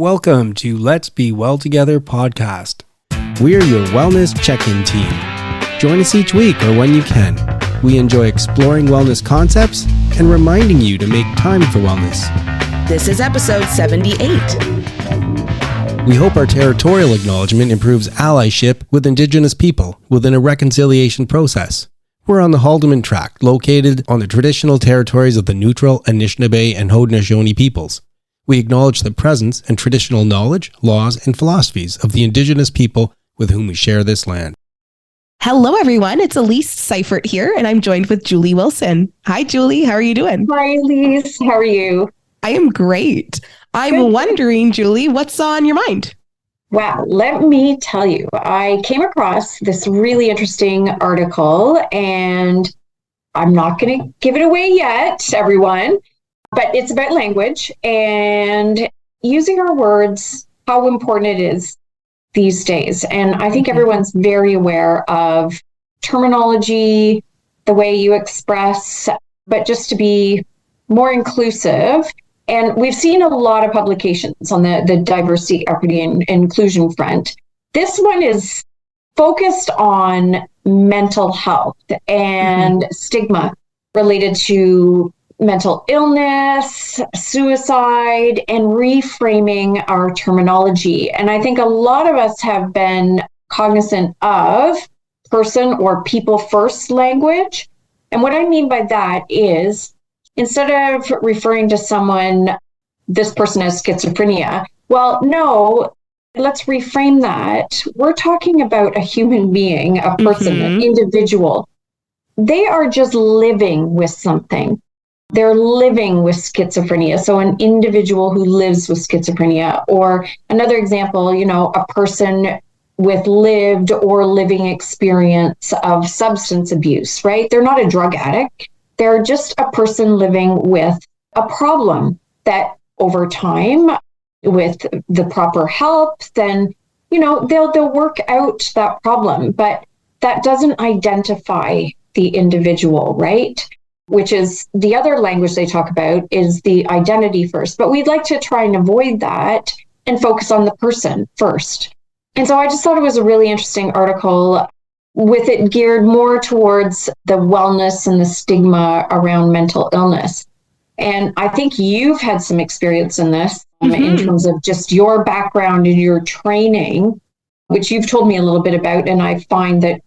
Welcome to Let's Be Well Together podcast. We're your wellness check-in team. Join us each week or when you can. We enjoy exploring wellness concepts and reminding you to make time for wellness. This is episode 78. We hope our territorial acknowledgement improves allyship with Indigenous people within a reconciliation process. We're on the Haldeman Tract, located on the traditional territories of the Neutral, Anishinaabe, and Haudenosaunee peoples. We acknowledge the presence and traditional knowledge, laws, and philosophies of the Indigenous people with whom we share this land. Hello, everyone. It's Elise Seifert here, and I'm joined with Julie Wilson. Hi, Julie. How are you doing? Hi, Elise. How are you? I am great. I'm wondering, Julie, what's on your mind? Wow, let me tell you, I came across this really interesting article, and I'm not going to give it away yet, everyone, but it's about language and using our words, how important it is these days. And I think everyone's very aware of terminology, the way you express, but just to be more inclusive. And we've seen a lot of publications on the diversity, equity, and inclusion front. This one is focused on mental health and stigma related to mental illness, suicide, and reframing our terminology. And I think a lot of us have been cognizant of person or people first language. And what I mean by that is, instead of referring to someone, this person has schizophrenia, well, no, let's reframe that. We're talking about a human being, a person, an individual. They are just living with something. They're living with schizophrenia. So an individual who lives with schizophrenia, or another example, a person with lived or living experience of substance abuse, right? They're not a drug addict. They're just a person living with a problem that over time, with the proper help, then, they'll work out that problem. But that doesn't identify the individual, right? Which is the other language they talk about is the identity first. But we'd like to try and avoid that and focus on the person first. And so I just thought it was a really interesting article with it geared more towards the wellness and the stigma around mental illness. And I think you've had some experience in this in terms of just your background and your training, which you've told me a little bit about. And I find that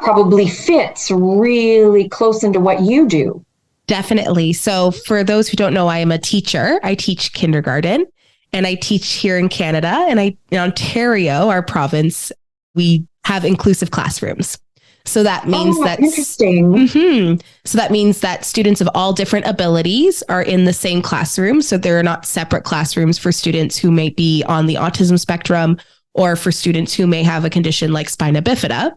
probably fits really close into what you do. Definitely. So for those who don't know, I am a teacher. I teach kindergarten and I teach here in Canada, and in Ontario, our province, we have inclusive classrooms. So that means interesting. So that means that students of all different abilities are in the same classroom. So there are not separate classrooms for students who may be on the autism spectrum or for students who may have a condition like spina bifida.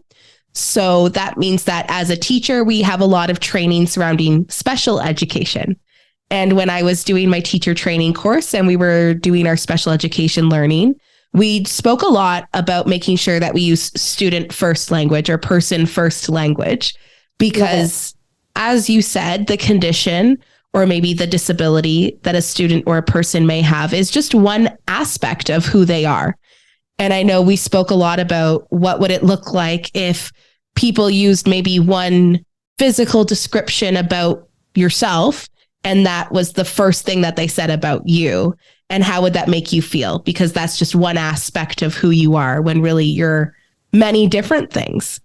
So that means that as a teacher, we have a lot of training surrounding special education. And when I was doing my teacher training course and we were doing our special education learning, we spoke a lot about making sure that we use student first language or person first language, because as you said, the condition or maybe the disability that a student or a person may have is just one aspect of who they are. And I know we spoke a lot about what would it look like if people used maybe one physical description about yourself, and that was the first thing that they said about you. And how would that make you feel? Because that's just one aspect of who you are when really you're many different things.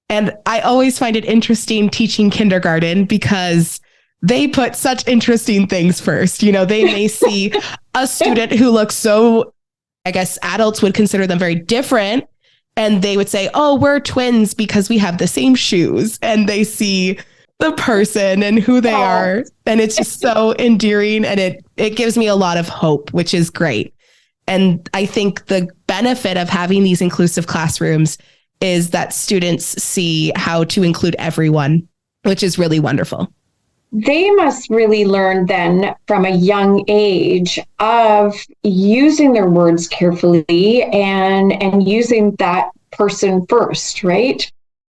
And I always find it interesting teaching kindergarten because they put such interesting things first. They may see a student who looks so, I guess adults would consider them very different. And they would say, oh, we're twins because we have the same shoes. And they see the person and who they are. And it's just so endearing. And it gives me a lot of hope, which is great. And I think the benefit of having these inclusive classrooms is that students see how to include everyone, which is really wonderful. They must really learn then from a young age of using their words carefully and using that person first, right?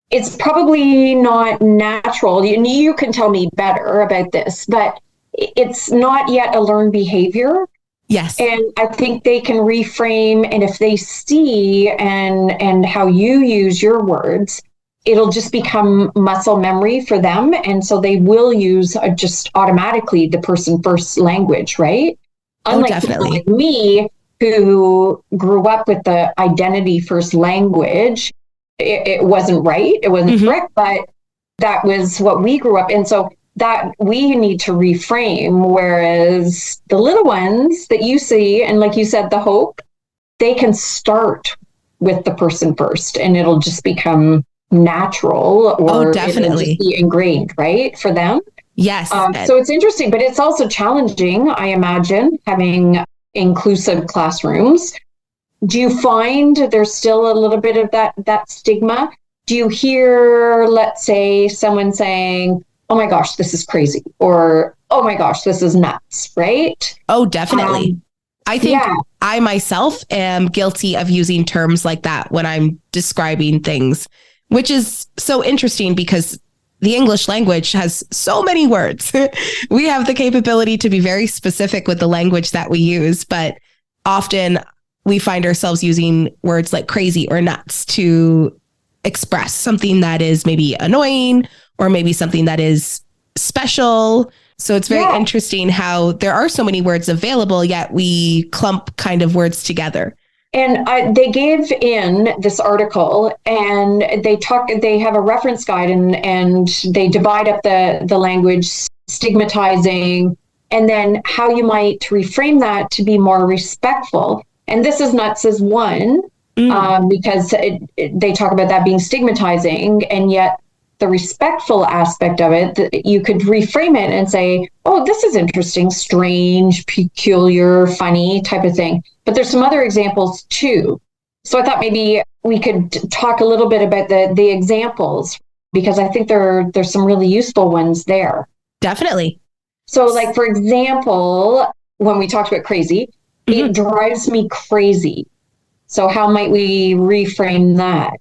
It's probably not natural. You can tell me better about this, but it's not yet a learned behavior Yes. And I think they can reframe, and if they see and how you use your words, it'll just become muscle memory for them. And so they will use just automatically the person first language, right? Unlike people like me who grew up with the identity first language, it wasn't right, it wasn't correct, but that was what we grew up in. So that we need to reframe, whereas the little ones that you see, and like you said, the hope, they can start with the person first and it'll just become natural, or it'll just be ingrained, right, for them. Yes. So it's interesting, but it's also challenging, I imagine, having inclusive classrooms. Do you find there's still a little bit of that stigma? Do you hear, let's say, someone saying, oh my gosh, this is crazy, or oh my gosh, this is nuts, right? Oh, definitely. I think I myself am guilty of using terms like that when I'm describing things, which is so interesting because the English language has so many words. We have the capability to be very specific with the language that we use, but often we find ourselves using words like crazy or nuts to express something that is maybe annoying or maybe something that is special. So it's very interesting how there are so many words available, yet we clump kind of words together. And they gave in this article, and they have a reference guide, and they divide up the language, stigmatizing, and then how you might reframe that to be more respectful. And this is nuts as one, because they talk about that being stigmatizing, and yet the respectful aspect of it, you could reframe it and say, oh, this is interesting, strange, peculiar, funny type of thing. But there's some other examples too. So I thought maybe we could talk a little bit about the examples, because I think there's some really useful ones there. Definitely. So like, for example, when we talked about crazy, it drives me crazy. So how might we reframe that?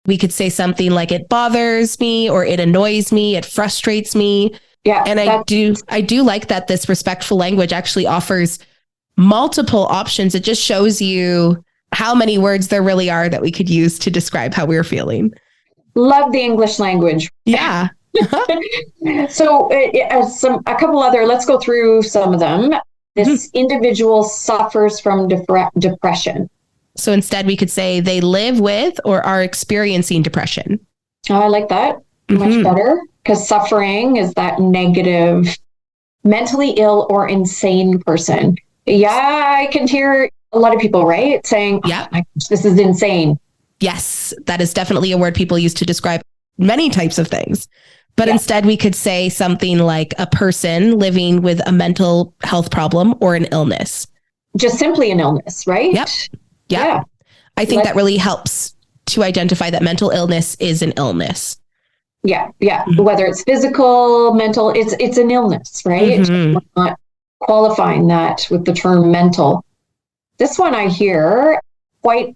We could say something like it bothers me, or it annoys me, it frustrates me. Yeah. And I do like that this respectful language actually offers multiple options. It just shows you how many words there really are that we could use to describe how we're feeling. Love the English language. Yeah. So a couple other, let's go through some of them. This individual suffers from depression. So instead we could say they live with or are experiencing depression. Oh, I like that. Much better, because suffering is that negative, mentally ill or insane person. Yeah, I can hear a lot of people, right, saying, oh my gosh, this is insane. Yes, that is definitely a word people use to describe many types of things. But instead we could say something like a person living with a mental health problem or an illness. Just simply an illness, right? Yep. Yeah. I think that really helps to identify that mental illness is an illness. Yeah. Yeah. Whether it's physical, mental, it's an illness, right? We're not qualifying that with the term mental. This one I hear I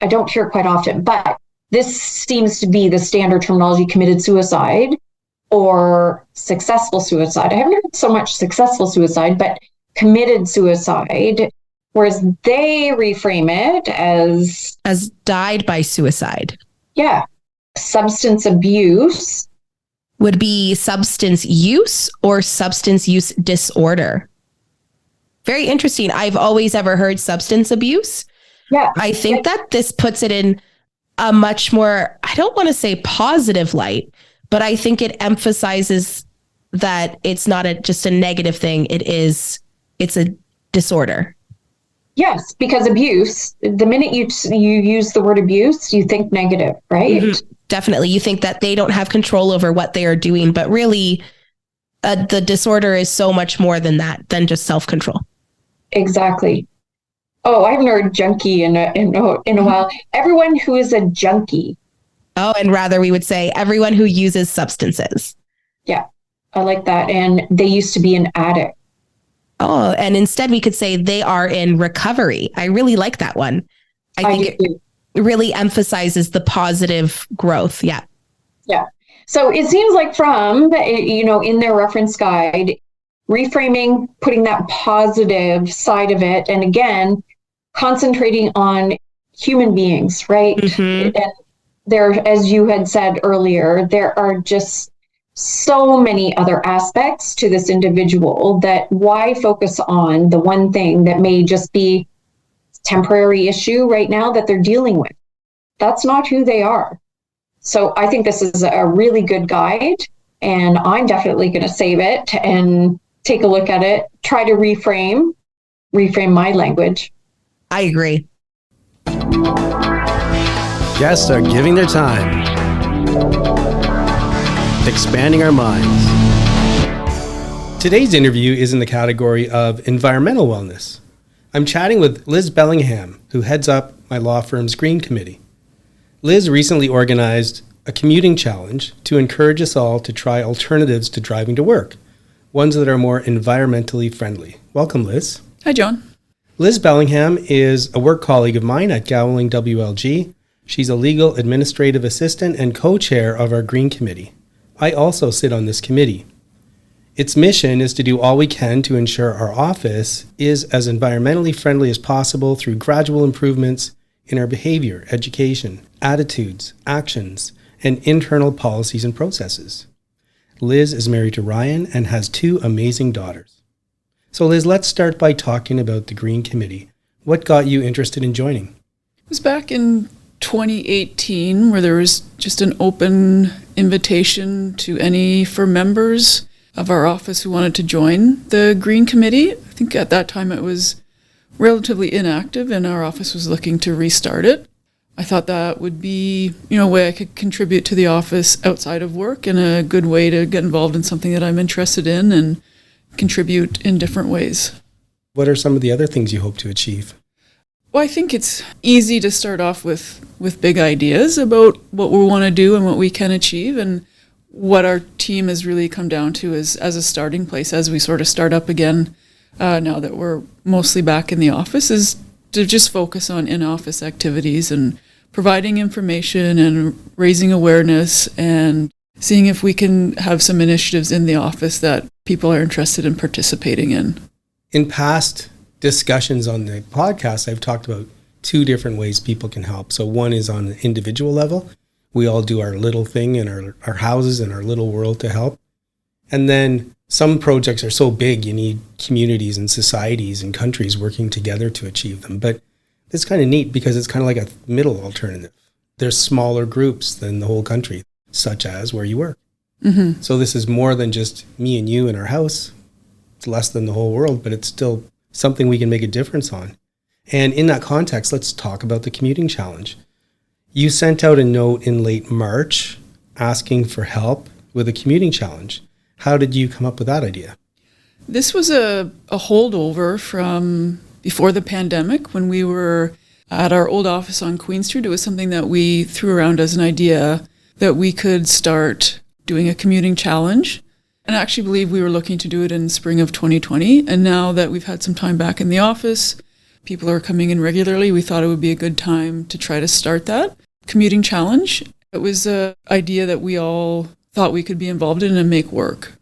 don't hear it quite often, but this seems to be the standard terminology: committed suicide or successful suicide. I haven't heard so much successful suicide, but committed suicide. Whereas they reframe it as died by suicide. Yeah. Substance abuse would be substance use or substance use disorder. Very interesting. I've always ever heard substance abuse. Yeah. I think that this puts it in a much more, I don't want to say positive light, but I think it emphasizes that it's not just a negative thing. It's a disorder. Yes, because abuse, the minute you use the word abuse, you think negative, right? Definitely. You think that they don't have control over what they are doing, but really the disorder is so much more than that, than just self-control. Exactly. Oh, I haven't heard junkie in a while. Everyone who is a junkie. Oh, and rather we would say everyone who uses substances. Yeah, I like that. And they used to be an addict. Oh, and instead we could say they are in recovery. I really like that one. I think it really emphasizes the positive growth. Yeah. Yeah. So it seems like from, in their reference guide, reframing, putting that positive side of it. And again, concentrating on human beings, right? Mm-hmm. And there, as you had said earlier, there are just so many other aspects to this individual that why focus on the one thing that may just be temporary issue right now that they're dealing with. That's not who they are. So I think this is a really good guide, and I'm definitely going to save it and take a look at it, try to reframe my language. I agree. Guests are giving their time, expanding our minds. Today's interview is in the category of environmental wellness. I'm chatting with Liz Bellingham, who heads up my law firm's Green Committee. Liz recently organized a commuting challenge to encourage us all to try alternatives to driving to work, ones that are more environmentally friendly. Welcome, Liz. Hi, John. Liz Bellingham is a work colleague of mine at Gowling WLG. She's a legal administrative assistant and co-chair of our Green Committee. I also sit on this committee. Its mission is to do all we can to ensure our office is as environmentally friendly as possible through gradual improvements in our behavior, education, attitudes, actions, and internal policies and processes. Liz is married to Ryan and has 2 amazing daughters. So Liz, let's start by talking about the Green Committee. What got you interested in joining? It was back in 2018 where there was just an open invitation for members of our office who wanted to join the Green Committee. I think at that time it was relatively inactive and our office was looking to restart it. I thought that would be, a way I could contribute to the office outside of work and a good way to get involved in something that I'm interested in and contribute in different ways. What are some of the other things you hope to achieve? Well, I think it's easy to start off with big ideas about what we want to do and what we can achieve, and what our team has really come down to is as a starting place as we sort of start up again now that we're mostly back in the office, is to just focus on in-office activities and providing information and raising awareness and seeing if we can have some initiatives in the office that people are interested in participating in. In past discussions on the podcast, I've talked about 2 different ways people can help. So one is on an individual level. We all do our little thing in our houses and our little world to help. And then some projects are so big, you need communities and societies and countries working together to achieve them. But it's kind of neat because it's kind of like a middle alternative. There's smaller groups than the whole country, such as where you work. Mm-hmm. So this is more than just me and you in our house. It's less than the whole world, but it's still something we can make a difference on. And in that context, let's talk about the commuting challenge. You sent out a note in late March asking for help with a commuting challenge. How did you come up with that idea? This was a holdover from before the pandemic when we were at our old office on Queen Street. It was something that we threw around as an idea that we could start doing a commuting challenge. And I actually believe we were looking to do it in spring of 2020. And now that we've had some time back in the office, people are coming in regularly, we thought it would be a good time to try to start that commuting challenge. It was an idea that we all thought we could be involved in and make work.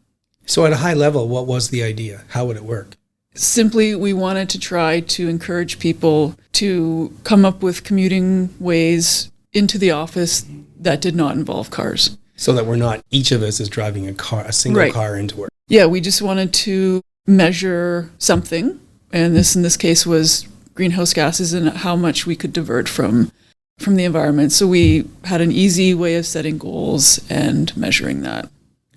So at a high level, what was the idea? How would it work? Simply, we wanted to try to encourage people to come up with commuting ways into the office that did not involve cars. So that we're not, each of us is driving a single car into work. Yeah, we just wanted to measure something. And this, in this case, was greenhouse gases and how much we could divert from the environment. So we had an easy way of setting goals and measuring that.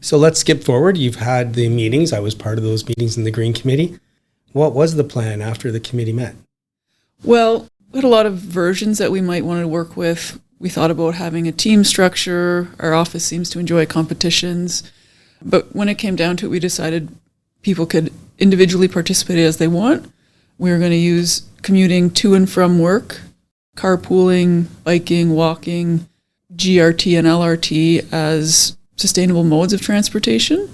So let's skip forward. You've had the meetings. I was part of those meetings in the Green Committee. What was the plan after the committee met? Well, we had a lot of versions that we might want to work with. We thought about having a team structure. Our office seems to enjoy competitions. But when it came down to it, we decided people could individually participate as they want. We were going to use commuting to and from work, carpooling, biking, walking, GRT and LRT as sustainable modes of transportation.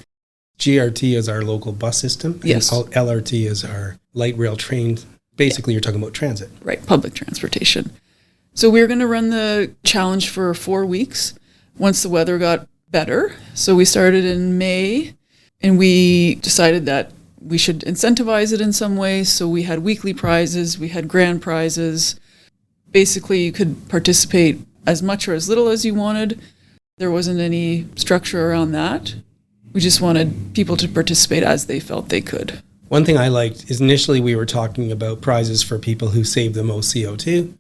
GRT is our local bus system. Yes. And LRT is our light rail train. Basically, You're talking about transit. Right, public transportation. So we were going to run the challenge for 4 weeks once the weather got better. So we started in May, and we decided that we should incentivize it in some way. So we had weekly prizes, we had grand prizes. Basically, you could participate as much or as little as you wanted. There wasn't any structure around that. We just wanted people to participate as they felt they could. One thing I liked is initially we were talking about prizes for people who save the most CO2.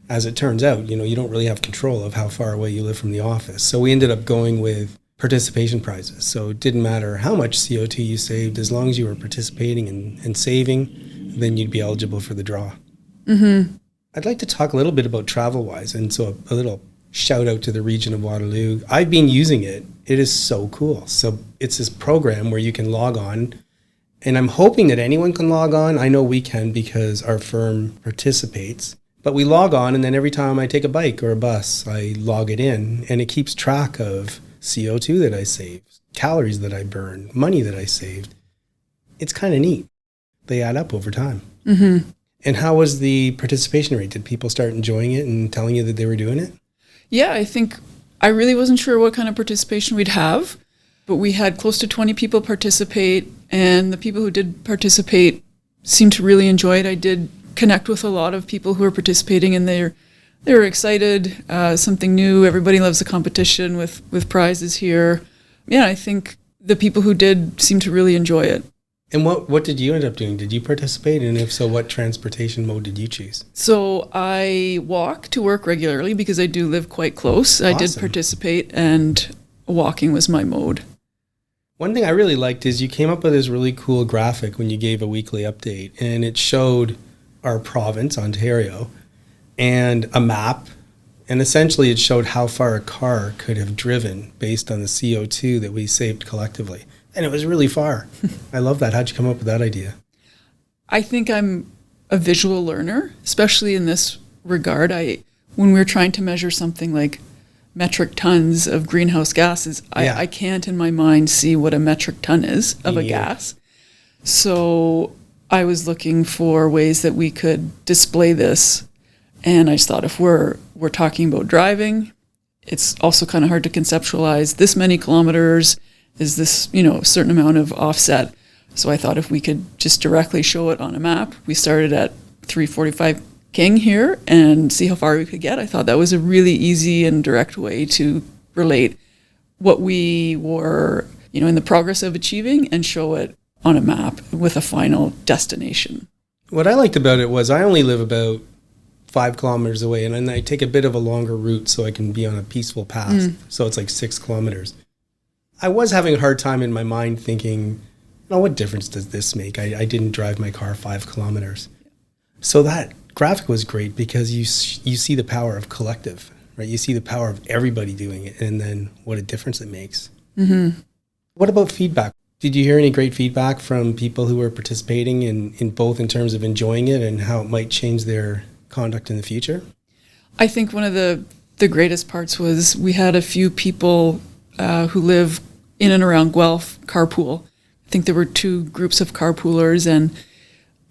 As it turns out, you don't really have control of how far away you live from the office. So we ended up going with participation prizes. So it didn't matter how much CO2 you saved, as long as you were participating and saving, then you'd be eligible for the draw. Mm-hmm. I'd like to talk a little bit about travel-wise, and so a little shout out to the region of Waterloo. I've been using it. It is so cool. So it's this program where you can log on, and I'm hoping that anyone can log on. I know we can because our firm participates. But we log on, and then every time I take a bike or a bus, I log it in, and it keeps track of CO2 that I saved, calories that I burned, money that I saved. It's kind of neat. They add up over time. Mm-hmm. And how was the participation rate? Did people start enjoying it and telling you that they were doing it? Yeah, I think I really wasn't sure what kind of participation we'd have, but we had close to 20 people participate, and the people who did participate seemed to really enjoy it. I did connect with a lot of people who were participating, and they were excited, something new. Everybody loves a competition with prizes here. Yeah, I think the people who did seem to really enjoy it. And what did you end up doing? Did you participate? And if so, what transportation mode did you choose? So I walk to work regularly because I do live quite close. Awesome. I did participate, and walking was my mode. One thing I really liked is you came up with this really cool graphic when you gave a weekly update, and it showed our province, Ontario, and a map. And essentially it showed how far a car could have driven based on the CO2 that we saved collectively. And it was really far. I love that. How'd you come up with that idea? I think I'm a visual learner, especially in this regard. When we're trying to measure something like metric tons of greenhouse gases, I can't in my mind see what a metric ton is of a gas. So I was looking for ways that we could display this. And I just thought, if we're talking about driving, it's also kind of hard to conceptualize this many kilometers. Is this, a certain amount of offset? So I thought if we could just directly show it on a map. We started at 345 King here and see how far we could get. I thought that was a really easy and direct way to relate what we were, in the progress of achieving, and show it on a map with a final destination. What I liked about it was I only live about 5 kilometers away, and then I take a bit of a longer route so I can be on a peaceful path. So it's like 6 kilometers. I was having a hard time in my mind thinking, what difference does this make? I didn't drive my car 5 kilometers. So that graphic was great because you see the power of collective, right? You see the power of everybody doing it, and then what a difference it makes. Mm-hmm. What about feedback? Did you hear any great feedback from people who were participating in both in terms of enjoying it and how it might change their conduct in the future? I think one of the greatest parts was we had a few people who live in and around Guelph carpool. I think there were 2 groups of carpoolers, and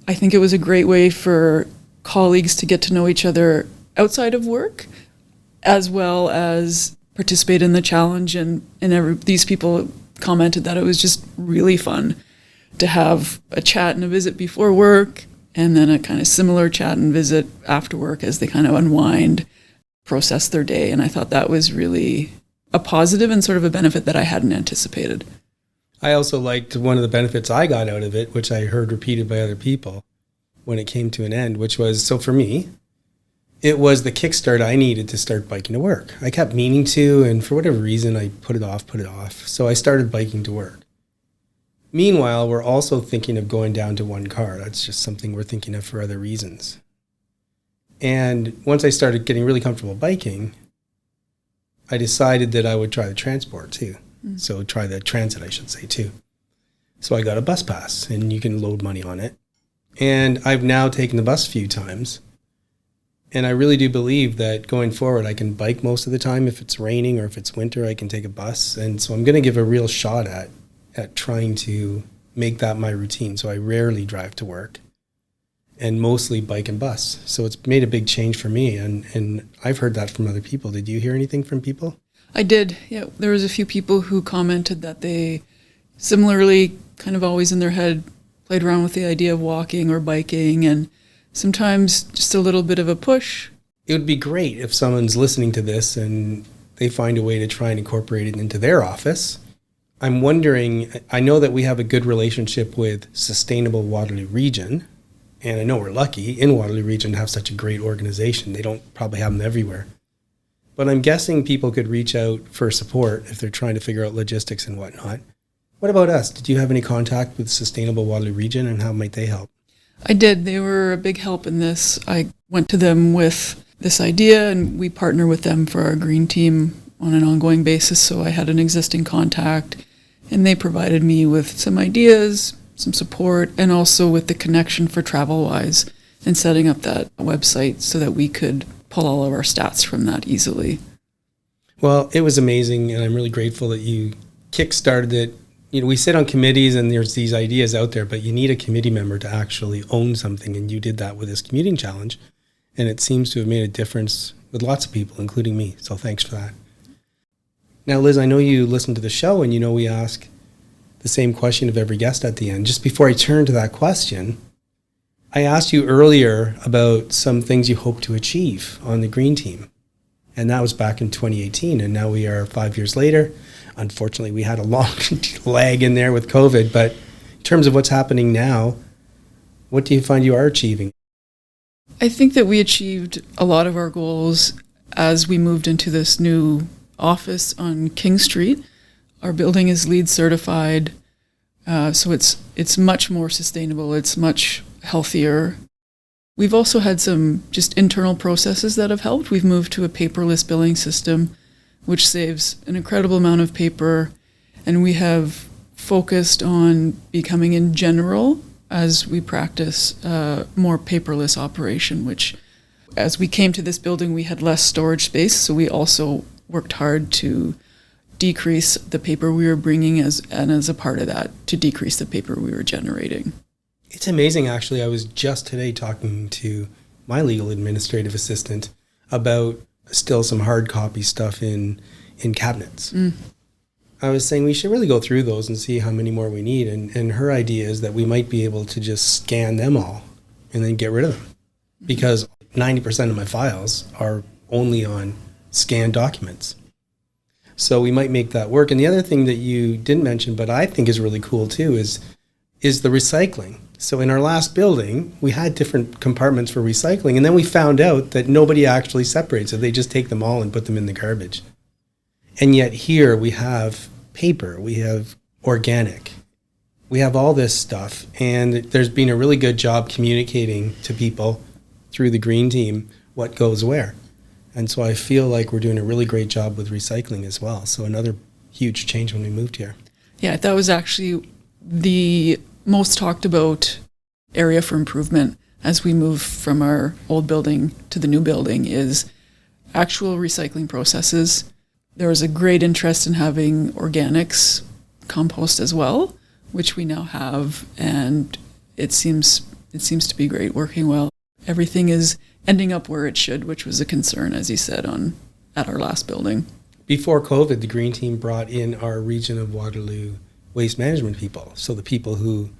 I think it was a great way for colleagues to get to know each other outside of work, as well as participate in the challenge. And these people commented that it was just really fun to have a chat and a visit before work, and then a kind of similar chat and visit after work as they kind of unwind, process their day. And I thought that was really a positive and sort of a benefit that I hadn't anticipated. I also liked one of the benefits I got out of it, which I heard repeated by other people when it came to an end, which was, so for me, it was the kickstart I needed to start biking to work. I kept meaning to, and for whatever reason, I put it off. So I started biking to work. Meanwhile, we're also thinking of going down to 1 car. That's just something we're thinking of for other reasons. And once I started getting really comfortable biking, I decided that I would try the transport too. So try the transit, I should say, too. So I got a bus pass, and you can load money on it. And I've now taken the bus a few times. And I really do believe that going forward, I can bike most of the time. If it's raining or if it's winter, I can take a bus. And so I'm going to give a real shot at trying to make that my routine. So I rarely drive to work and mostly bike and bus. So it's made a big change for me. And I've heard that from other people. Did you hear anything from people? I did. Yeah, there was a few people who commented that they similarly kind of always in their head played around with the idea of walking or biking, and sometimes just a little bit of a push. It would be great if someone's listening to this and they find a way to try and incorporate it into their office. I'm wondering, I know that we have a good relationship with Sustainable Waterloo Region, and I know we're lucky in Waterloo Region to have such a great organization. They don't probably have them everywhere. But I'm guessing people could reach out for support if they're trying to figure out logistics and whatnot. What about us? Did you have any contact with Sustainable Waterloo Region, and how might they help? I did. They were a big help in this. I went to them with this idea, and we partner with them for our green team on an ongoing basis. So I had an existing contact, and they provided me with some ideas, some support, and also with the connection for TravelWise and setting up that website so that we could pull all of our stats from that easily. Well, it was amazing, and I'm really grateful that you kickstarted it. You know, we sit on committees and there's these ideas out there, but you need a committee member to actually own something, and you did that with this commuting challenge, and it seems to have made a difference with lots of people, including me, so thanks for that. Now, Liz, I know you listen to the show, and you know we ask the same question of every guest at the end. Just before I turn to that question, I asked you earlier about some things you hope to achieve on the green team, and that was back in 2018, and now we are 5 years later. Unfortunately, we had a long lag in there with COVID, but in terms of what's happening now, what do you find you are achieving? I think that we achieved a lot of our goals as we moved into this new office on King Street. Our building is LEED certified, so it's much more sustainable. It's much healthier. We've also had some just internal processes that have helped. We've moved to a paperless billing system, which saves an incredible amount of paper, and we have focused on becoming, in general, as we practice more paperless operation, which as we came to this building, we had less storage space, so we also worked hard to decrease the paper we were bringing as a part of that, to decrease the paper we were generating. It's amazing, actually. I was just today talking to my legal administrative assistant about still some hard copy stuff in cabinets. I was saying we should really go through those and see how many more we need. And her idea is that we might be able to just scan them all and then get rid of them. Because 90% of my files are only on scanned documents. So we might make that work. And the other thing that you didn't mention, but I think is really cool too, is the recycling. So in our last building, we had different compartments for recycling, and then we found out that nobody actually separates it. They just take them all and put them in the garbage. And yet here we have paper, we have organic, we have all this stuff, and there's been a really good job communicating to people through the green team what goes where. And so I feel like we're doing a really great job with recycling as well. So another huge change when we moved here. Yeah, that was actually the most talked about area for improvement as we move from our old building to the new building is actual recycling processes. There was a great interest in having organics compost as well, which we now have, and it seems to be great, working well. Everything is ending up where it should, which was a concern, as you said, at our last building. Before COVID, the green team brought in our region of Waterloo waste management people, so the people who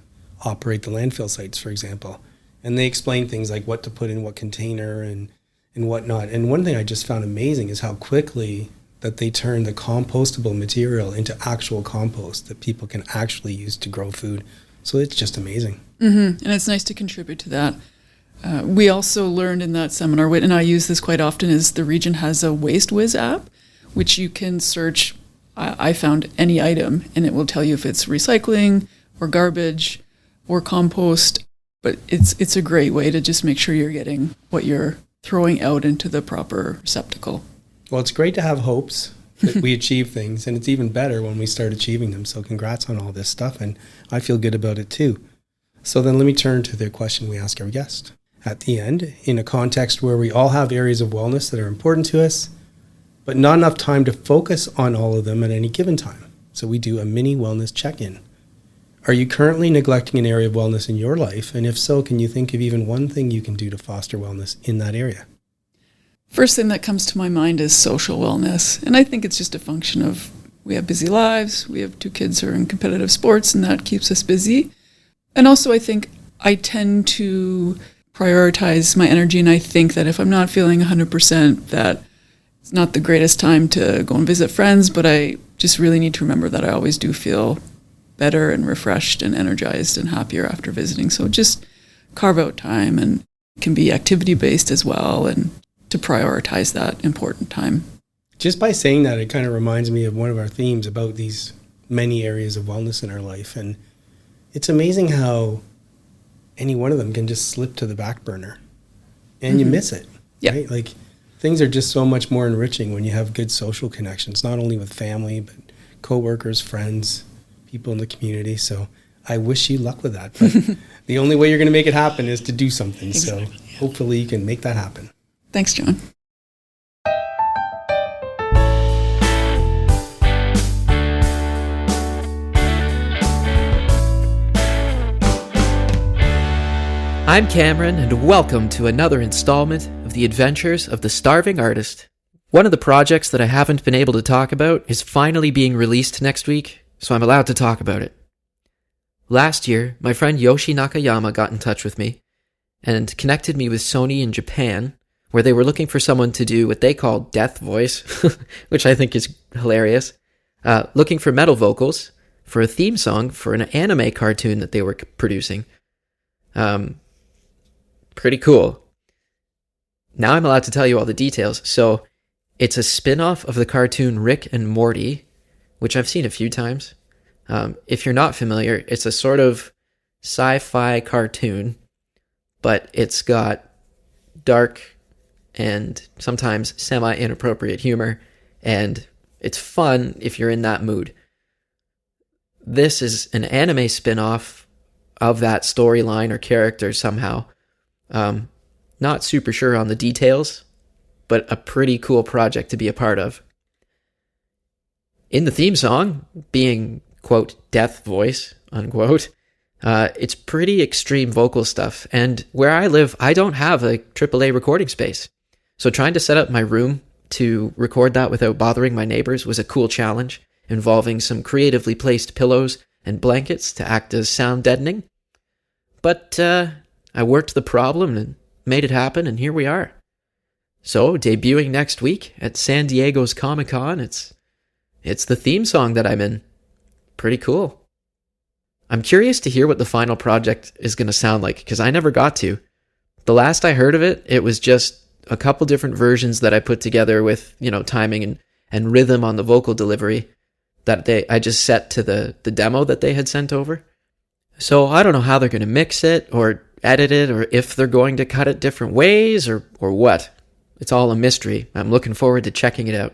operate the landfill sites, for example, and they explain things like what to put in what container and whatnot. And one thing I just found amazing is how quickly that they turn the compostable material into actual compost that people can actually use to grow food. So it's just amazing. And it's nice to contribute to that. We also learned in that seminar, and I use this quite often, is the region has a Waste Whiz app, which you can search. I found any item, and it will tell you if it's recycling or garbage or compost. But it's a great way to just make sure you're getting what you're throwing out into the proper receptacle. Well, it's great to have hopes that we achieve things, and it's even better when we start achieving them. So congrats on all this stuff, and I feel good about it too. So then let me turn to the question we ask our guest at the end, in a context where we all have areas of wellness that are important to us, but not enough time to focus on all of them at any given time. So we do a mini wellness check-in. Are you currently neglecting an area of wellness in your life? And if so, can you think of even one thing you can do to foster wellness in that area? First thing that comes to my mind is social wellness. And I think it's just a function of we have busy lives. We have 2 kids who are in competitive sports, and that keeps us busy. And also, I think I tend to prioritize my energy, and I think that if I'm not feeling 100%, that it's not the greatest time to go and visit friends, but I just really need to remember that I always do feel better and refreshed and energized and happier after visiting. So just carve out time, and it can be activity-based as well, and to prioritize that important time. Just by saying that, it kind of reminds me of one of our themes about these many areas of wellness in our life. And it's amazing how any one of them can just slip to the back burner and you miss it, right? Like, things are just so much more enriching when you have good social connections, not only with family, but coworkers, friends, people in the community. So I wish you luck with that. But the only way you're going to make it happen is to do something. Exactly. So hopefully you can make that happen. Thanks, John. I'm Cameron, and welcome to another installment of the Adventures of the Starving Artist. One of the projects that I haven't been able to talk about is finally being released next week, so I'm allowed to talk about it. Last year, my friend Yoshi Nakayama got in touch with me and connected me with Sony in Japan, where they were looking for someone to do what they call death voice, which I think is hilarious, looking for metal vocals for a theme song for an anime cartoon that they were producing. Pretty cool. Now I'm allowed to tell you all the details. So it's a spin-off of the cartoon Rick and Morty, which I've seen a few times. If you're not familiar, it's a sort of sci-fi cartoon, but it's got dark and sometimes semi-inappropriate humor, and it's fun if you're in that mood. This is an anime spin-off of that storyline or character somehow. Not super sure on the details, but a pretty cool project to be a part of. In the theme song, being, quote, death voice, unquote, it's pretty extreme vocal stuff, and where I live, I don't have a AAA recording space. So trying to set up my room to record that without bothering my neighbors was a cool challenge, involving some creatively placed pillows and blankets to act as sound deadening. But I worked the problem and made it happen, and here we are. So, debuting next week at San Diego's Comic-Con, it's the theme song that I'm in. Pretty cool. I'm curious to hear what the final project is going to sound like, because I never got to. The last I heard of it, it was just a couple different versions that I put together with, timing and rhythm on the vocal delivery that I just set to the demo that they had sent over. So I don't know how they're going to mix it or edit it, or if they're going to cut it different ways or what. It's all a mystery. I'm looking forward to checking it out.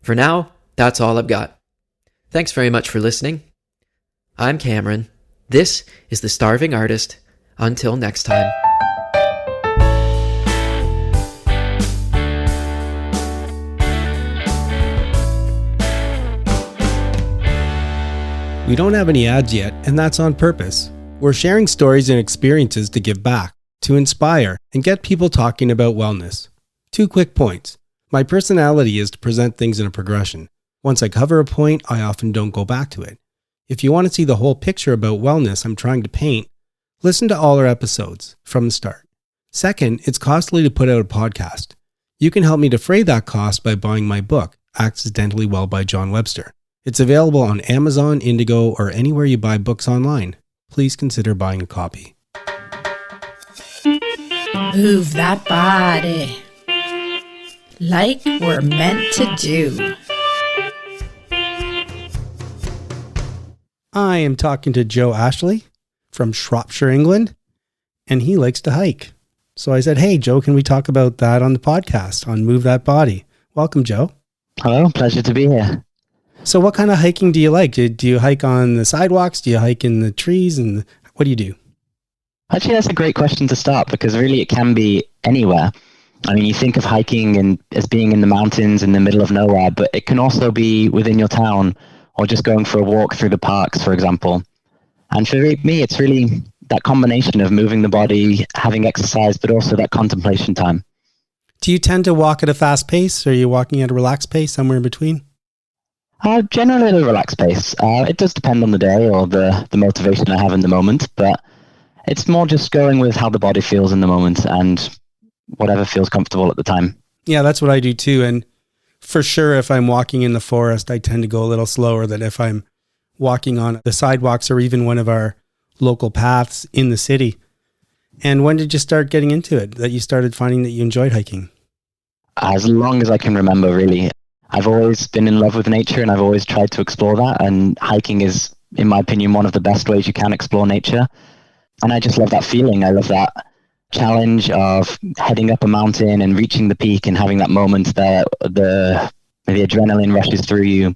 For now, that's all I've got. Thanks very much for listening. I'm Cameron. This is The Starving Artist. Until next time. We don't have any ads yet, and that's on purpose. We're sharing stories and experiences to give back, to inspire, and get people talking about wellness. 2 quick points. My personality is to present things in a progression. Once I cover a point, I often don't go back to it. If you want to see the whole picture about wellness I'm trying to paint, listen to all our episodes from the start. Second, it's costly to put out a podcast. You can help me defray that cost by buying my book, Accidentally Well by John Webster. It's available on Amazon, Indigo, or anywhere you buy books online. Please consider buying a copy. Move that body like we're meant to do. I am talking to Joe Ashley from Shropshire, England, and he likes to hike. So I said, hey, Joe, can we talk about that on the podcast, on Move That Body? Welcome, Joe. Hello, pleasure to be here. So what kind of hiking do you like? Do you hike on the sidewalks? Do you hike in the trees? And what do you do? Actually, that's a great question to start, because really it can be anywhere. I mean, you think of hiking as being in the mountains in the middle of nowhere, but it can also be within your town or just going for a walk through the parks, for example. And for me, it's really that combination of moving the body, having exercise, but also that contemplation time. Do you tend to walk at a fast pace, or are you walking at a relaxed pace, somewhere in between? Generally at a relaxed pace. It does depend on the day or the motivation I have in the moment, but it's more just going with how the body feels in the moment and whatever feels comfortable at the time. Yeah, that's what I do too. And for sure, if I'm walking in the forest, I tend to go a little slower than if I'm walking on the sidewalks or even one of our local paths in the city. And when did you start getting into it, that you started finding that you enjoyed hiking? As long as I can remember, really. I've always been in love with nature and I've always tried to explore that. And hiking is, in my opinion, one of the best ways you can explore nature. And I just love that feeling. I love that challenge of heading up a mountain and reaching the peak and having that moment that the adrenaline rushes through you.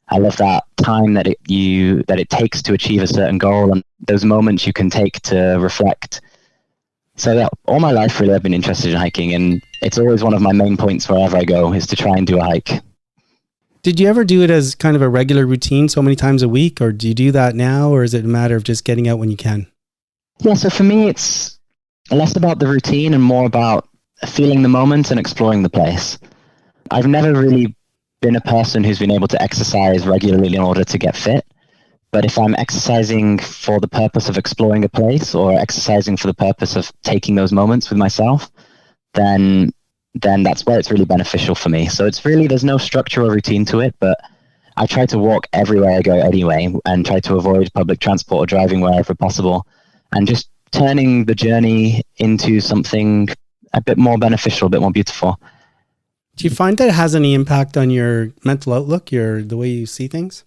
I love that time that it takes to achieve a certain goal and those moments you can take to reflect. So yeah, all my life really I've been interested in hiking, and it's always one of my main points wherever I go is to try and do a hike. Did you ever do it as kind of a regular routine so many times a week, or do you do that now, or is it a matter of just getting out when you can? Yeah, so for me it's less about the routine and more about feeling the moment and exploring the place. I've never really been a person who's been able to exercise regularly in order to get fit. But if I'm exercising for the purpose of exploring a place or exercising for the purpose of taking those moments with myself, then that's where it's really beneficial for me. So it's really, there's no structure or routine to it, but I try to walk everywhere I go anyway and try to avoid public transport or driving wherever possible and just turning the journey into something a bit more beneficial, a bit more beautiful. Do you find that it has any impact on your mental outlook, the way you see things?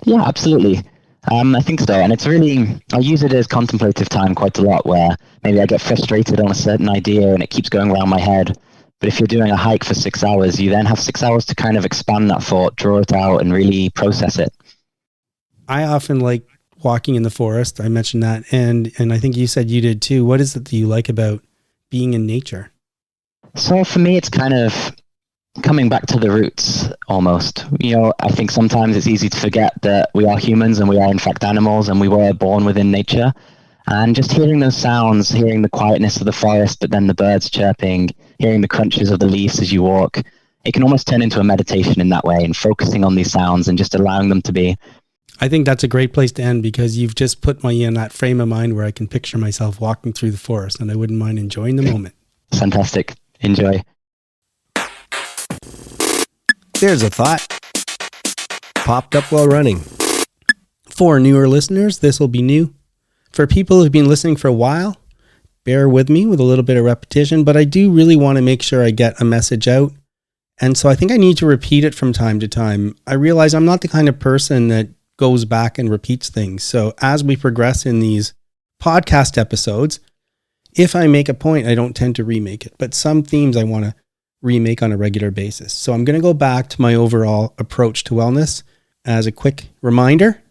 Yeah, absolutely. I think so. And it's really, I use it as contemplative time quite a lot where maybe I get frustrated on a certain idea and it keeps going around my head. But if you're doing a hike for 6 hours, you then have 6 hours to kind of expand that thought, draw it out and really process it. I often like walking in the forest. I mentioned that. And I think you said you did too. What is it that you like about being in nature? So for me, it's kind of coming back to the roots almost. I think sometimes it's easy to forget that we are humans and we are in fact animals and we were born within nature. And just hearing those sounds, hearing the quietness of the forest, but then the birds chirping, hearing the crunches of the leaves as you walk, it can almost turn into a meditation in that way and focusing on these sounds and just allowing them to be. I think that's a great place to end because you've just put me in that frame of mind where I can picture myself walking through the forest and I wouldn't mind enjoying the moment. Fantastic. Enjoy. There's a thought. Popped up while running. For newer listeners, this will be new. For people who've been listening for a while, bear with me with a little bit of repetition, but I do really want to make sure I get a message out. And so I think I need to repeat it from time to time. I realize I'm not the kind of person that goes back and repeats things. So as we progress in these podcast episodes, if I make a point, I don't tend to remake it. But some themes I want to remake on a regular basis. So I'm going to go back to my overall approach to wellness as a quick reminder,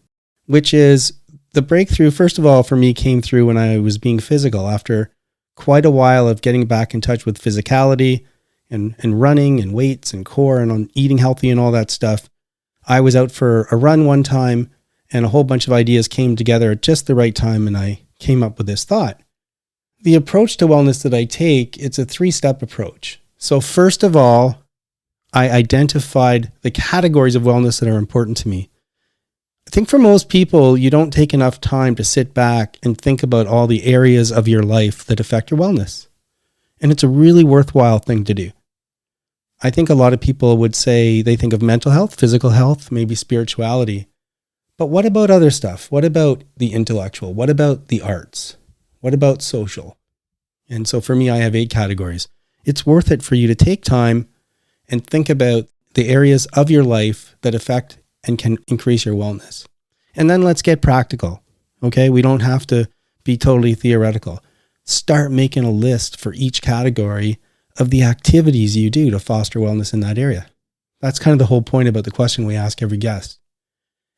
which is the breakthrough, first of all, for me came through when I was being physical after quite a while of getting back in touch with physicality and running and weights and core and on eating healthy and all that stuff. I was out for a run one time and a whole bunch of ideas came together at just the right time and I came up with this thought. The approach to wellness that I take, it's a 3-step approach. So first of all, I identified the categories of wellness that are important to me. I think for most people, you don't take enough time to sit back and think about all the areas of your life that affect your wellness. And it's a really worthwhile thing to do. I think a lot of people would say they think of mental health, physical health, maybe spirituality. But what about other stuff? What about the intellectual? What about the arts? What about social? And so for me, I have 8 categories. It's worth it for you to take time and think about the areas of your life that affect and can increase your wellness. And then let's get practical. Okay? We don't have to be totally theoretical. Start making a list for each category of the activities you do to foster wellness in that area. That's kind of the whole point about the question we ask every guest.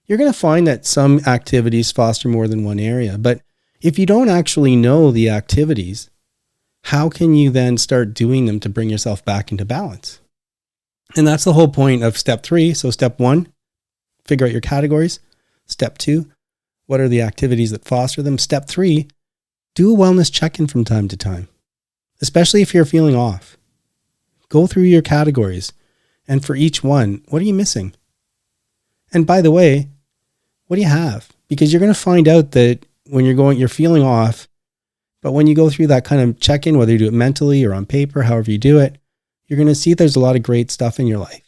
You're going to find that some activities foster more than one area, but if you don't actually know the activities, how can you then start doing them to bring yourself back into balance? And that's the whole point of step 3. So step 1, figure out your categories. Step 2, what are the activities that foster them? Step 3, do a wellness check-in from time to time, especially if you're feeling off. Go through your categories. And for each one, what are you missing? And by the way, what do you have? Because you're going to find out that when you're feeling off, but when you go through that kind of check-in, whether you do it mentally or on paper, however you do it, you're going to see there's a lot of great stuff in your life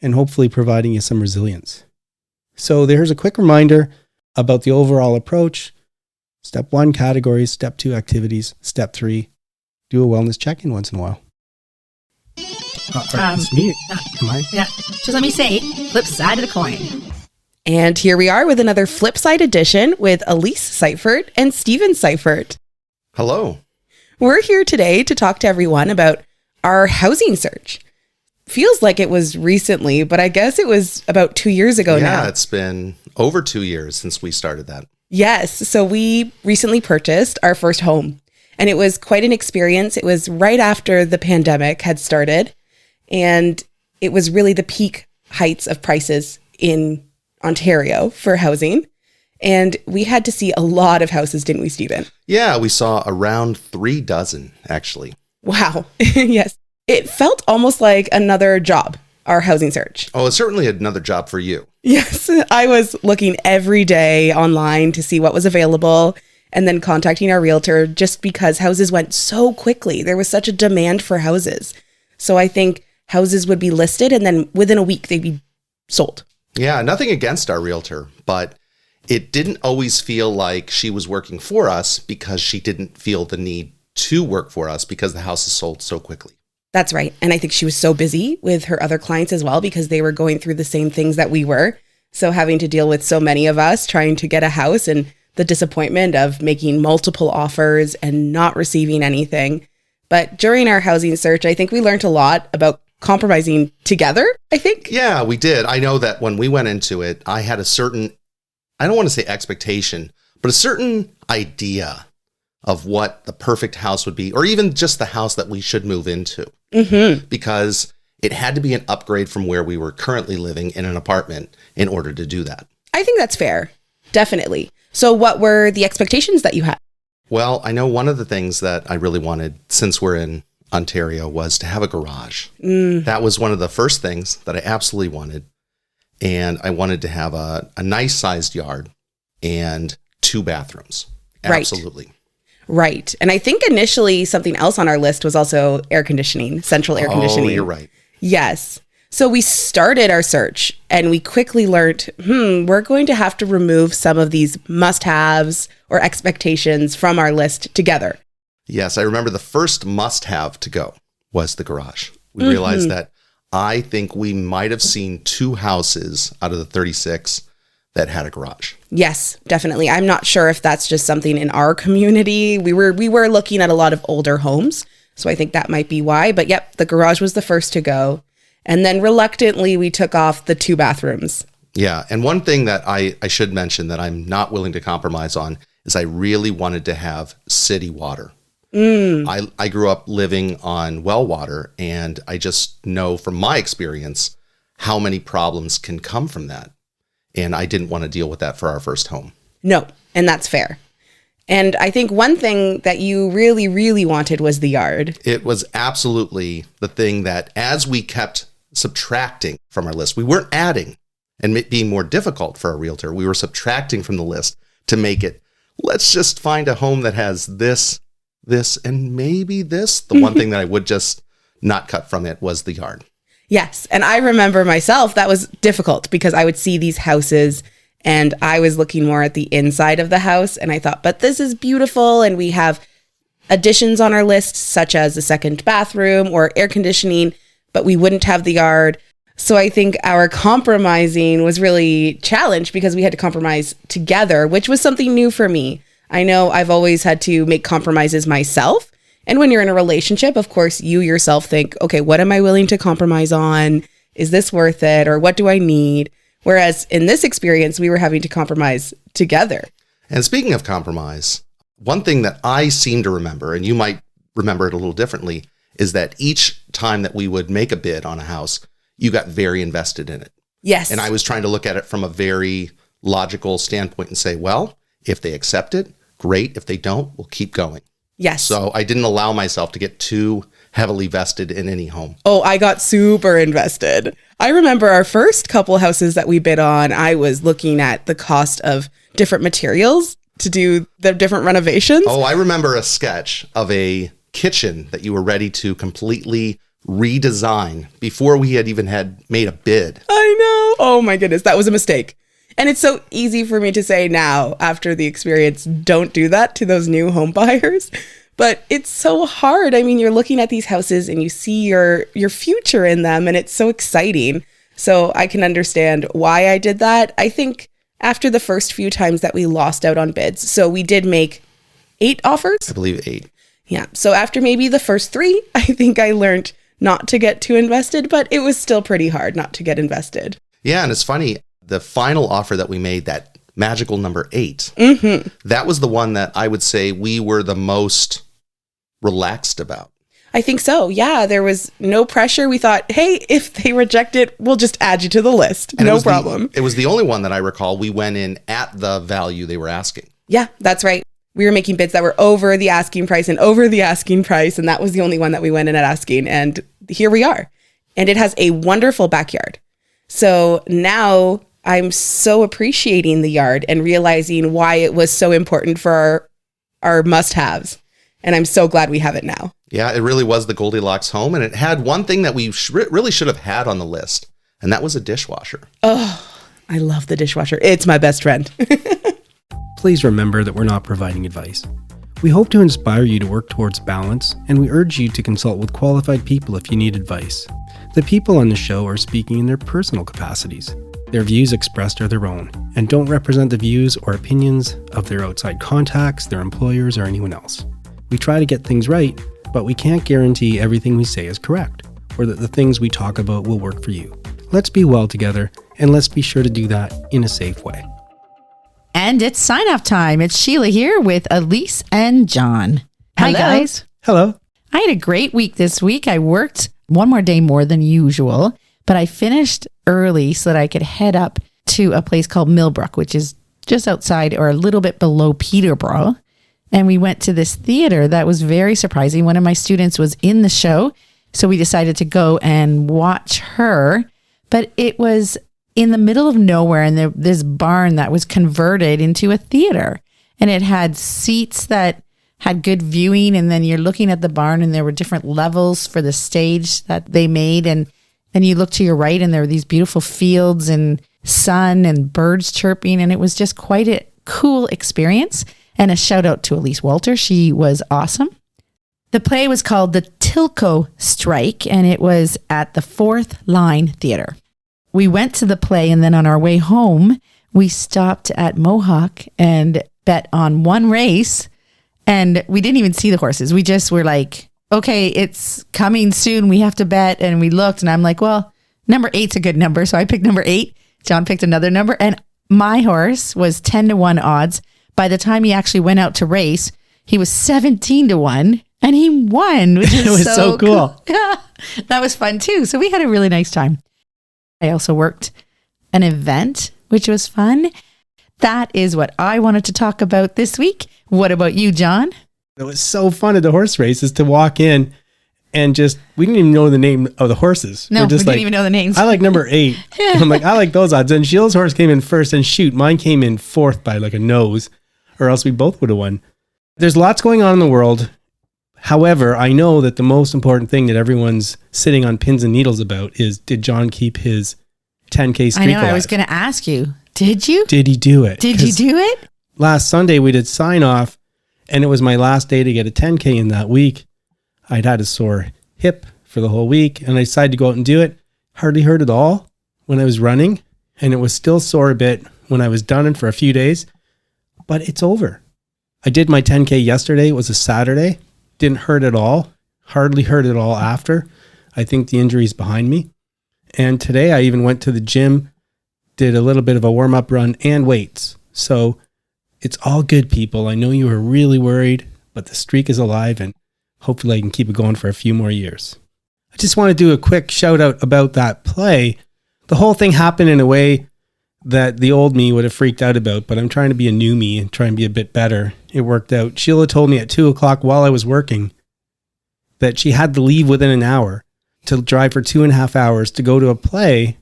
and hopefully providing you some resilience. So there's a quick reminder about the overall approach. Step 1, categories. Step 2, activities. Step 3, do a wellness check-in once in a while. It's me. Am I? Yeah. Just let me say, flip side of the coin. And here we are with another Flipside edition with Elise Seifert and Steven Seifert. Hello. We're here today to talk to everyone about our housing search. Feels like it was recently, but I guess it was about 2 years ago now. Yeah, it's been over 2 years since we started that. Yes. So we recently purchased our first home, and it was quite an experience. It was right after the pandemic had started, and it was really the peak heights of prices in Ontario for housing. And we had to see a lot of houses, didn't we, Stephen? Yeah, we saw around 3 dozen, actually. Wow. Yes. It felt almost like another job, our housing search. Oh, it's certainly another job for you. Yes. I was looking every day online to see what was available and then contacting our realtor just because houses went so quickly. There was such a demand for houses. So I think houses would be listed and then within a week they'd be sold. Yeah, nothing against our realtor, but it didn't always feel like she was working for us because she didn't feel the need to work for us because the house is sold so quickly. That's right. And I think she was so busy with her other clients as well because they were going through the same things that we were. So having to deal with so many of us trying to get a house and the disappointment of making multiple offers and not receiving anything. But during our housing search, I think we learned a lot about compromising together, I think. Yeah, we did. I know that when we went into it, I had a certain, I don't want to say expectation, but a certain idea of what the perfect house would be, or even just the house that we should move into. Mm-hmm. Because it had to be an upgrade from where we were currently living in an apartment in order to do that. I think that's fair. Definitely. So what were the expectations that you had? Well, I know one of the things that I really wanted since we're in Ontario was to have a garage. That was one of the first things that I absolutely wanted. And I wanted to have a nice sized yard and 2 bathrooms. Absolutely. Right. And I think initially something else on our list was also air conditioning, central air conditioning. Oh, you're right. Yes. So we started our search and we quickly learned, we're going to have to remove some of these must-haves or expectations from our list together. Yes, I remember the first must-have to go was the garage. We realized that I think we might have seen 2 houses out of the 36 that had a garage. Yes, definitely. I'm not sure if that's just something in our community. We were looking at a lot of older homes, so I think that might be why. But yep, the garage was the first to go. And then reluctantly, we took off the 2 bathrooms. Yeah, and one thing that I should mention that I'm not willing to compromise on is I really wanted to have city water. I grew up living on well water, and I just know from my experience how many problems can come from that. And I didn't want to deal with that for our first home. No, and that's fair. And I think one thing that you really, really wanted was the yard. It was absolutely the thing that as we kept subtracting from our list, we weren't adding and it being more difficult for a realtor. We were subtracting from the list to make it, let's just find a home that has this, and maybe this. The one thing that I would just not cut from it was the yard. Yes. And I remember myself, that was difficult because I would see these houses and I was looking more at the inside of the house. And I thought, but this is beautiful. And we have additions on our list, such as a second bathroom or air conditioning, but we wouldn't have the yard. So I think our compromising was really challenged because we had to compromise together, which was something new for me. I know I've always had to make compromises myself. And when you're in a relationship, of course, you yourself think, okay, what am I willing to compromise on? Is this worth it? Or what do I need? Whereas in this experience, we were having to compromise together. And speaking of compromise, one thing that I seem to remember, and you might remember it a little differently, is that each time that we would make a bid on a house, you got very invested in it. Yes. And I was trying to look at it from a very logical standpoint and say, well, if they accept it, great. If they don't, we'll keep going. Yes. So I didn't allow myself to get too heavily vested in any home? Oh, I got super invested. I remember our first couple houses that we bid on, I was looking at the cost of different materials to do the different renovations. Oh, I remember a sketch of a kitchen that you were ready to completely redesign before we had even made a bid. I know. Oh my goodness, that was a mistake. And it's so easy for me to say now, after the experience, don't do that to those new home buyers. But it's so hard. I mean, you're looking at these houses and you see your future in them, and it's so exciting. So I can understand why I did that. I think after the first few times that we lost out on bids, so we did make 8 offers. I believe 8. Yeah. So after maybe the first 3, I think I learned not to get too invested, but it was still pretty hard not to get invested. Yeah, and it's funny, the final offer that we made, that magical number 8, that was the one that I would say we were the most relaxed about. I think so. Yeah, there was no pressure. We thought, hey, if they reject it, we'll just add you to the list. And no problem. It was the only one that I recall we went in at the value they were asking. Yeah, that's right. We were making bids that were over the asking price and over the asking price. And that was the only one that we went in at asking. And here we are. And it has a wonderful backyard. So now I'm so appreciating the yard and realizing why it was so important for our must-haves. And I'm so glad we have it now. Yeah, it really was the Goldilocks home. And it had one thing that we really should have had on the list. And that was a dishwasher. Oh, I love the dishwasher. It's my best friend. Please remember that we're not providing advice. We hope to inspire you to work towards balance, and we urge you to consult with qualified people if you need advice. The people on the show are speaking in their personal capacities. Their views expressed are their own, and don't represent the views or opinions of their outside contacts, their employers, or anyone else. We try to get things right, but we can't guarantee everything we say is correct, or that the things we talk about will work for you. Let's be well together, and let's be sure to do that in a safe way. And it's sign-off time. It's Sheila here with Elise and John. Hi, Hello. guys. Hello. I had a great week this week. I worked one more day more than usual, but I finished early so that I could head up to a place called Millbrook, which is just outside or a little bit below Peterborough. And we went to this theater that was very surprising. One of my students was in the show, so we decided to go and watch her. But it was in the middle of nowhere, and this barn that was converted into a theater. And it had seats that had good viewing, and then you're looking at the barn, and there were different levels for the stage that they made. And then you look to your right, and there were these beautiful fields and sun and birds chirping, and it was just quite a cool experience. And a shout out to Elise Walter. She was awesome. The play was called The Tilco Strike, and it was at the Fourth Line Theater. We went to the play, and then on our way home, we stopped at Mohawk and bet on one race, and we didn't even see the horses. We just were like, okay, it's coming soon. We have to bet. And we looked, and I'm like, well, number 8's a good number. So I picked number 8. John picked another number, and my horse was 10-1 odds. By the time he actually went out to race, he was 17-1, and he won, which is It was so cool. Yeah, that was fun too. So we had a really nice time. I also worked an event, which was fun. That is what I wanted to talk about this week. What about you, John? It was so fun at the horse races to walk in and we didn't even know the name of the horses. No, We're just we didn't even know the names. I like number 8. I'm like, I like those odds. And Sheila's horse came in first, and shoot, mine came in 4th by like a nose, or else we both would have won. There's lots going on in the world. However, I know that the most important thing that everyone's sitting on pins and needles about is, did John keep his 10K streak I know, alive? I was going to ask you. Did you? Did he do it? Did you do it? Last Sunday we did sign off, and it was my last day to get a 10K in that week. I'd had a sore hip for the whole week, and I decided to go out and do it. Hardly hurt at all when I was running, and it was still sore a bit when I was done and for a few days, but it's over. I did my 10K yesterday. It was a Saturday. Didn't hurt at all. Hardly hurt at all after. I think the injury's behind me. And today I even went to the gym, did a little bit of a warm-up run and weights. So it's all good, people. I know you were really worried, but the streak is alive, and hopefully I can keep it going for a few more years. I just want to do a quick shout out about that play. The whole thing happened in a way that the old me would have freaked out about, but I'm trying to be a new me and try and be a bit better. It worked out. Sheila told me at 2:00 while I was working, that she had to leave within an hour to drive for 2.5 hours to go to a play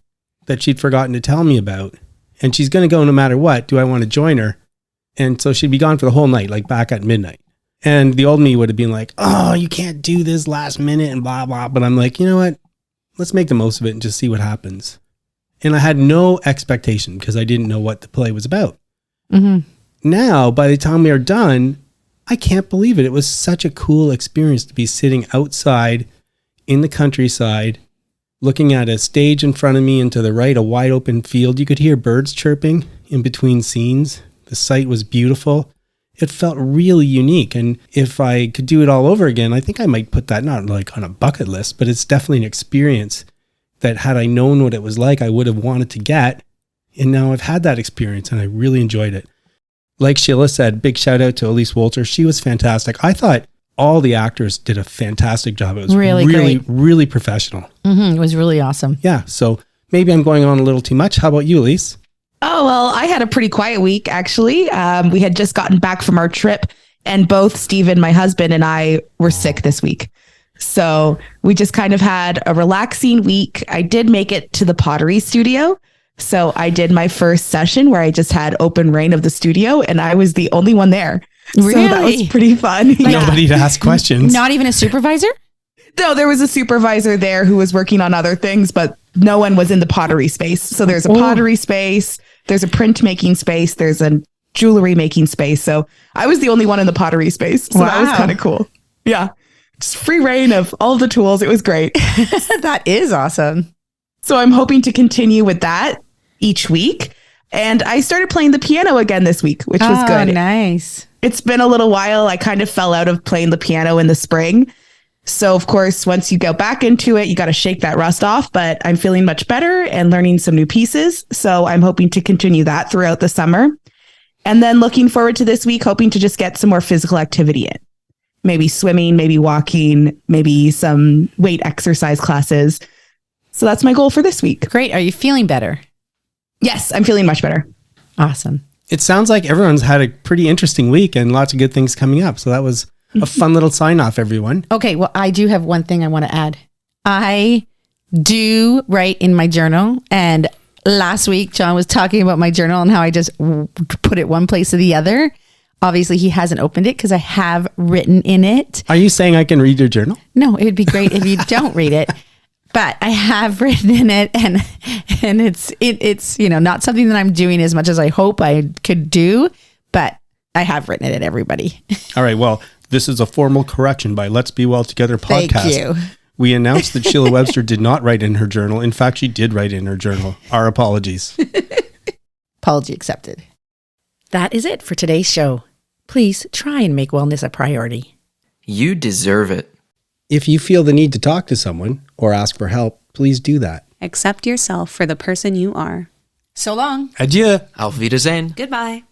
that she'd forgotten to tell me about. And she's going to go no matter what. Do I want to join her? And so she'd be gone for the whole night, like back at midnight. And the old me would have been like, oh, you can't do this last minute and blah, blah. But I'm like, you know what? Let's make the most of it and just see what happens. And I had no expectation because I didn't know what the play was about. Mm-hmm. Now, by the time we are done, I can't believe it. It was such a cool experience to be sitting outside in the countryside, looking at a stage in front of me, and to the right, a wide open field. You could hear birds chirping in between scenes. The sight was beautiful. It felt really unique. And if I could do it all over again, I think I might put that not like on a bucket list, but it's definitely an experience that had I known what it was like, I would have wanted to get. And now I've had that experience and I really enjoyed it. Like Sheila said, big shout out to Elise Walter. She was fantastic. I thought all the actors did a fantastic job. It was really professional. Mm-hmm. It was really awesome. Yeah. So maybe I'm going on a little too much. How about you, Elise? Oh, well, I had a pretty quiet week, actually. We had just gotten back from our trip, and both Steven, my husband, and I were sick this week. So we just kind of had a relaxing week. I did make it to the pottery studio. So I did my first session where I just had open reign of the studio, and I was the only one there. Really? So that was pretty fun. Nobody to ask questions. Not even a supervisor? No, there was a supervisor there who was working on other things, but no one was in the pottery space. So there's a pottery space, there's a printmaking space, there's a jewelry making space. So I was the only one in the pottery space. So that was kind of cool. Yeah. Just free reign of all the tools. It was great. That is awesome. So I'm hoping to continue with that each week. And I started playing the piano again this week, which was good. Oh, nice. It's been a little while. I kind of fell out of playing the piano in the spring. So, of course, once you go back into it, you got to shake that rust off. But I'm feeling much better and learning some new pieces. So I'm hoping to continue that throughout the summer. And then looking forward to this week, hoping to just get some more physical activity in. Maybe swimming, maybe walking, maybe some weight exercise classes. So that's my goal for this week. Great. Are you feeling better? Yes, I'm feeling much better. Awesome. It sounds like everyone's had a pretty interesting week and lots of good things coming up. So that was a fun little sign off, everyone. Okay. Well, I do have one thing I want to add. I do write in my journal. And last week, John was talking about my journal and how I just put it one place or the other. Obviously, he hasn't opened it because I have written in it. Are you saying I can read your journal? No, it would be great if you don't read it. But I have written in it, and it's not something that I'm doing as much as I hope I could do, but I have written it, everybody. All right. Well, this is a formal correction by Let's Be Well Together podcast. Thank you. We announced that Sheila Webster did not write in her journal. In fact, she did write in her journal. Our apologies. Apology accepted. That is it for today's show. Please try and make wellness a priority. You deserve it. If you feel the need to talk to someone or ask for help, please do that. Accept yourself for the person you are. So long. Adieu. Auf Wiedersehen. Goodbye.